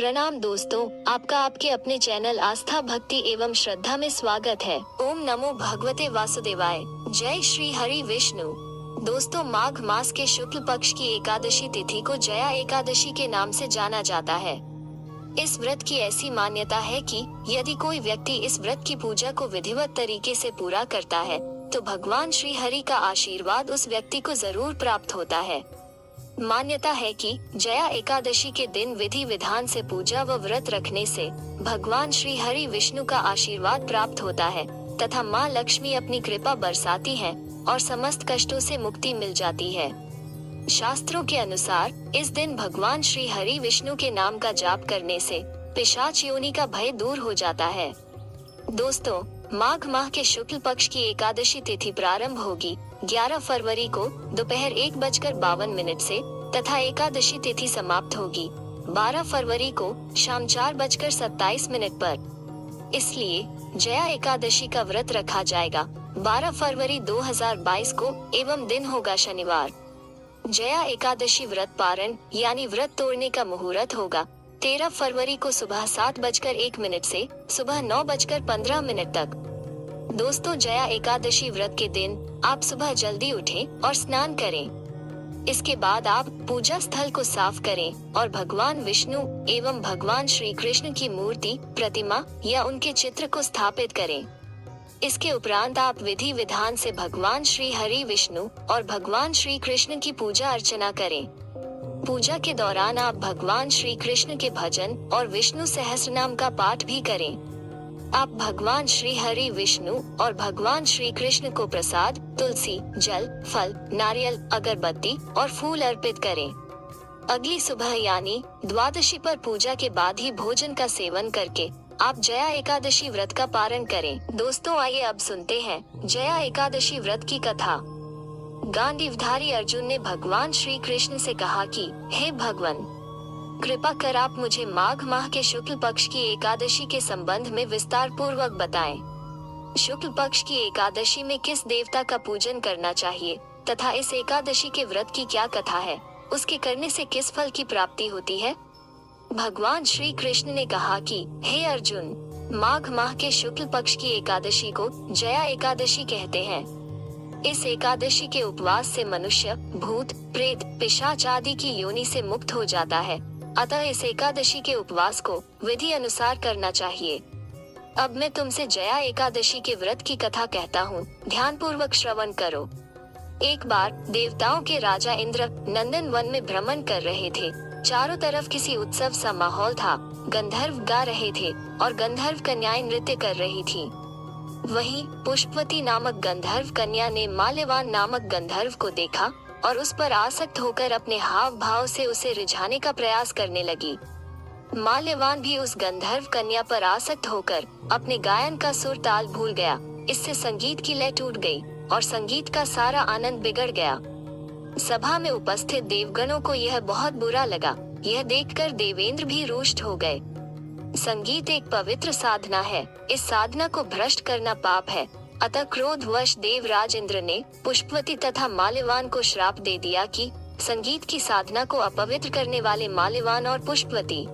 प्रणाम दोस्तों, आपका आपके अपने चैनल आस्था भक्ति एवं श्रद्धा में स्वागत है। ओम नमो भगवते वासुदेवाय। जय श्री हरि विष्णु। दोस्तों, माघ मास के शुक्ल पक्ष की एकादशी तिथि को जया एकादशी के नाम से जाना जाता है। इस व्रत की ऐसी मान्यता है कि यदि कोई व्यक्ति इस व्रत की पूजा को विधिवत तरीके से पूरा करता है तो भगवान श्री हरि का आशीर्वाद उस व्यक्ति को जरूर प्राप्त होता है। मान्यता है कि जया एकादशी के दिन विधि विधान से पूजा व व्रत रखने से भगवान श्री हरि विष्णु का आशीर्वाद प्राप्त होता है तथा माँ लक्ष्मी अपनी कृपा बरसाती हैं और समस्त कष्टों से मुक्ति मिल जाती है। शास्त्रों के अनुसार इस दिन भगवान श्री हरि विष्णु के नाम का जाप करने से पिशाच योनि का भय दूर हो जाता है। दोस्तों, माघ माह के शुक्ल पक्ष की एकादशी तिथि प्रारंभ होगी 11 फरवरी को दोपहर 1:52 से तथा एकादशी तिथि समाप्त होगी 12 फरवरी को शाम 4:27 पर। इसलिए जया एकादशी का व्रत रखा जाएगा 12 फरवरी 2022 को एवं दिन होगा शनिवार। जया एकादशी व्रत पारण यानी व्रत तोड़ने का मुहूर्त होगा 13 फरवरी को सुबह 7:01 से सुबह 9:15 तक। दोस्तों, जया एकादशी व्रत के दिन आप सुबह जल्दी उठें और स्नान करें। इसके बाद आप पूजा स्थल को साफ करें और भगवान विष्णु एवं भगवान श्री कृष्ण की मूर्ति, प्रतिमा या उनके चित्र को स्थापित करें। इसके उपरांत आप विधि विधान से भगवान श्री हरि विष्णु और भगवान श्री कृष्ण की पूजा अर्चना करें। पूजा के दौरान आप भगवान श्री कृष्ण के भजन और विष्णु सहस्रनाम का पाठ भी करें। आप भगवान श्री हरि विष्णु और भगवान श्री कृष्ण को प्रसाद, तुलसी, जल, फल, नारियल, अगरबत्ती और फूल अर्पित करें। अगली सुबह यानी द्वादशी पर पूजा के बाद ही भोजन का सेवन करके आप जया एकादशी व्रत का पारण करें। दोस्तों, आइए अब सुनते हैं जया एकादशी व्रत की कथा। गांडीवधारी अर्जुन ने भगवान श्री कृष्ण से कहा कि हे भगवान, कृपा कर आप मुझे माघ माह के शुक्ल पक्ष की एकादशी के संबंध में विस्तार पूर्वक बताएं। शुक्ल पक्ष की एकादशी में किस देवता का पूजन करना चाहिए तथा इस एकादशी के व्रत की क्या कथा है, उसके करने से किस फल की प्राप्ति होती है। भगवान श्री कृष्ण ने कहा कि हे अर्जुन, माघ माह के शुक्ल पक्ष की एकादशी को जया एकादशी कहते हैं। इस एकादशी के उपवास से मनुष्य भूत, प्रेत, पिशाच आदि की योनि से मुक्त हो जाता है। अतः इस एकादशी के उपवास को विधि अनुसार करना चाहिए। अब मैं तुमसे जया एकादशी के व्रत की कथा कहता हूँ, ध्यान पूर्वक श्रवण करो। एक बार देवताओं के राजा इंद्र नंदन वन में भ्रमण कर रहे थे। चारों तरफ किसी उत्सव सा माहौल था। गंधर्व गा रहे थे और गंधर्व कन्याएं नृत्य कर रही थीं। वहीं पुष्पवती नामक गंधर्व कन्या ने माल्यवान नामक गंधर्व को देखा और उस पर आसक्त होकर अपने हाव भाव से उसे रिझाने का प्रयास करने लगी। माल्यवान भी उस गंधर्व कन्या पर आसक्त होकर अपने गायन का सुर ताल भूल गया। इससे संगीत की लय टूट गई और संगीत का सारा आनंद बिगड़ गया। सभा में उपस्थित देवगणों को यह बहुत बुरा लगा। यह देखकर देवेंद्र भी रुष्ट हो गए। संगीत एक पवित्र साधना है, इस साधना को भ्रष्ट करना पाप है। अतः क्रोधवश देवराज इंद्र ने पुष्पवती तथा माल्यवान को श्राप दे दिया कि संगीत की साधना को अपवित्र करने वाले माल्यवान और पुष्पवती,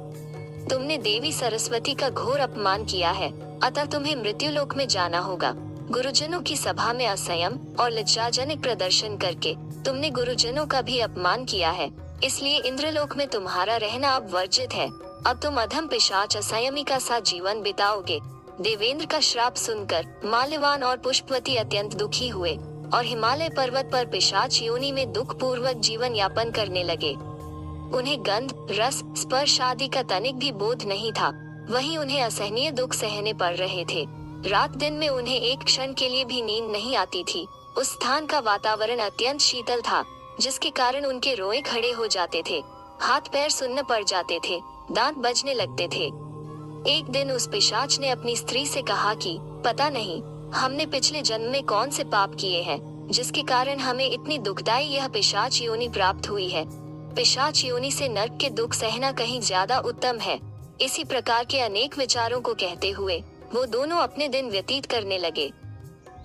तुमने देवी सरस्वती का घोर अपमान किया है, अतः तुम्हें मृत्युलोक में जाना होगा। गुरुजनों की सभा में असंयम और लज्जाजनक प्रदर्शन करके तुमने गुरुजनों का भी अपमान किया है, इसलिए इंद्रलोक में तुम्हारा रहना अब वर्जित है। अब तुम अधम पिशाच असंयमी का सा जीवन बिताओगे। देवेंद्र का श्राप सुनकर माल्यवान और पुष्पवती अत्यंत दुखी हुए और हिमालय पर्वत पर पिशाच योनि में दुख पूर्वक जीवन यापन करने लगे। उन्हें गंध, रस, स्पर्श आदि का तनिक भी बोध नहीं था। वहीं उन्हें असहनीय दुख सहने पड़ रहे थे। रात दिन में उन्हें एक क्षण के लिए भी नींद नहीं आती थी। उस स्थान का वातावरण अत्यंत शीतल था, जिसके कारण उनके रोए खड़े हो जाते थे, हाथ पैर सुन्न पड़ जाते थे, दांत बजने लगते थे। एक दिन उस पिशाच ने अपनी स्त्री से कहा कि पता नहीं हमने पिछले जन्म में कौन से पाप किए हैं, जिसके कारण हमें इतनी दुखदायी यह पिशाच योनि प्राप्त हुई है। पिशाच योनि से नरक के दुख सहना कहीं ज्यादा उत्तम है। इसी प्रकार के अनेक विचारों को कहते हुए वो दोनों अपने दिन व्यतीत करने लगे।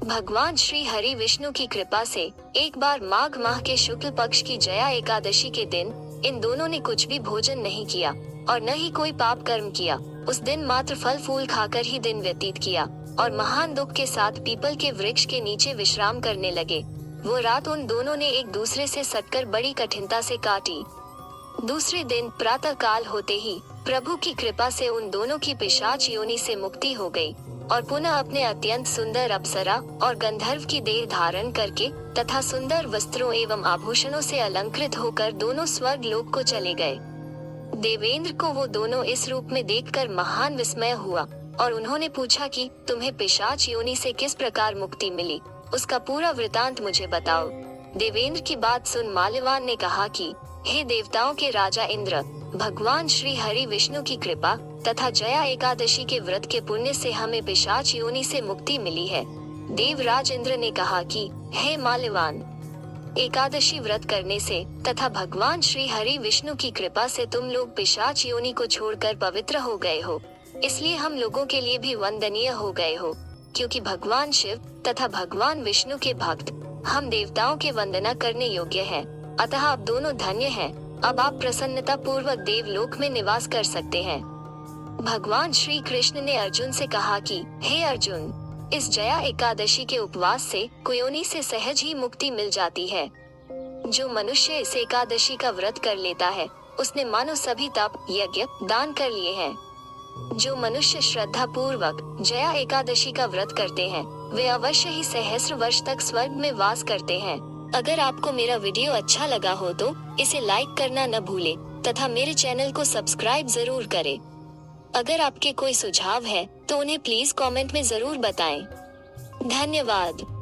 भगवान श्री हरि विष्णु की कृपा से एक बार माघ माह के शुक्ल पक्ष की जया एकादशी के दिन इन दोनों ने कुछ भी भोजन नहीं किया। और न ही कोई पाप कर्म किया। उस दिन मात्र फल फूल खाकर ही दिन व्यतीत किया और महान दुख के साथ पीपल के वृक्ष के नीचे विश्राम करने लगे। वो रात उन दोनों ने एक दूसरे से सटकर बड़ी कठिनता से काटी। दूसरे दिन प्रातः काल होते ही प्रभु की कृपा से उन दोनों की पिशाच योनि से मुक्ति हो गई और पुनः अपने अत्यंत सुंदर अप्सरा और गंधर्व की देह धारण करके तथा सुंदर वस्त्रों एवं आभूषणों से अलंकृत होकर दोनों स्वर्ग लोक को चले गए। देवेंद्र को वो दोनों इस रूप में देखकर महान विस्मय हुआ और उन्होंने पूछा कि तुम्हें पिशाच योनि से किस प्रकार मुक्ति मिली, उसका पूरा वृतांत मुझे बताओ। देवेंद्र की बात सुन माल्यवान ने कहा कि हे देवताओं के राजा इंद्र, भगवान श्री हरि विष्णु की कृपा तथा जया एकादशी के व्रत के पुण्य से हमें पिशाच योनि से मुक्ति मिली है। देवराज इंद्र ने कहा कि हे माल्यवान, एकादशी व्रत करने से तथा भगवान श्री हरि विष्णु की कृपा से तुम लोग पिशाच योनि को छोड़कर पवित्र हो गए हो, इसलिए हम लोगों के लिए भी वंदनीय हो गए हो, क्योंकि भगवान शिव तथा भगवान विष्णु के भक्त हम देवताओं के वंदना करने योग्य हैं। अतः आप दोनों धन्य हैं। अब आप प्रसन्नता पूर्वक देवलोक में निवास कर सकते हैं। भगवान श्री कृष्ण ने अर्जुन से कहा कि हे अर्जुन, इस जया एकादशी के उपवास से कुयोनि से सहज ही मुक्ति मिल जाती है। जो मनुष्य इस एकादशी का व्रत कर लेता है, उसने मानो सभी तप यज्ञ दान कर लिए हैं। जो मनुष्य श्रद्धा पूर्वक जया एकादशी का व्रत करते हैं, वे अवश्य ही सहस्र वर्ष तक स्वर्ग में वास करते हैं। अगर आपको मेरा वीडियो अच्छा लगा हो तो इसे लाइक करना न भूले तथा मेरे चैनल को सब्सक्राइब जरूर करें। अगर आपके कोई सुझाव है तो उन्हें प्लीज कमेंट में जरूर बताएं। धन्यवाद।